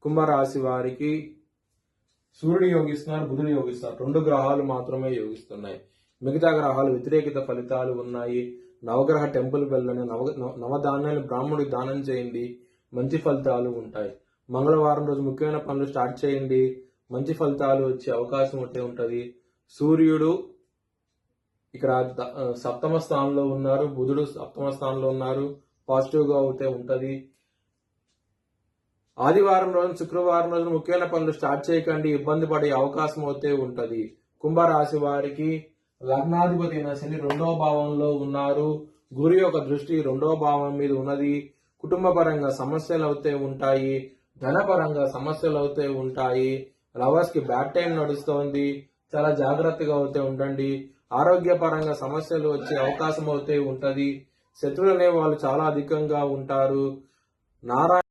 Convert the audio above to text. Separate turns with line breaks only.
కుంభరాశి వారికి సూర్యుడు యోగిస్తున్నారు, బుధుడు యోగిస్తున్నారు. 2 గ్రహాలు మాత్రమే యోగిస్తున్నాయి. మిగతా గ్రహాలు వ్యతిరేకిత ఫలితాలు ఉన్నాయి. నవగ్రహ టెంపుల్ వెళ్ళని, నవధాన్యాలు బ్రాహ్మణుడికి దానం చేయండి, మంచి ఫలితాలు ఉంటాయి. మంగళవారం రోజు ముఖ్యమైన పనులు స్టార్ట్ చేయండి, మంచి ఫలితాలు వచ్చే అవకాశం ఉంటే ఉంటుంది. సూర్యుడు ఇక్కడ సప్తమ స్థానంలో ఉన్నారు, బుధుడు సప్తమ స్థానంలో ఉన్నారు, పాజిటివ్ గా అయితే ఉంటది. ఆదివారం రోజు, శుక్రవారం రోజు ముఖ్యమైన పనులు స్టార్ట్ చేయకండి, ఇబ్బంది పడే అవకాశం అయితే ఉంటది. కుంభరాశి వారికి లగ్నాధిపతి అయిన శని 2వ భావంలో ఉన్నారు. గురు యొక్క దృష్టి 2వ భావం మీద ఉన్నది. కుటుంబ పరంగా సమస్యలు అయితే ఉంటాయి, ధనపరంగా సమస్యలు అయితే ఉంటాయి. లవర్స్ కి బ్యాడ్ టైం నడుస్తోంది, చాలా జాగ్రత్తగా అయితే ఉండండి. ఆరోగ్యపరంగా సమస్యలు వచ్చే అవకాశం అయితే ఉంటది. శత్రువులు అనే వాళ్ళు చాలా అధికంగా ఉంటారు. నారాయణ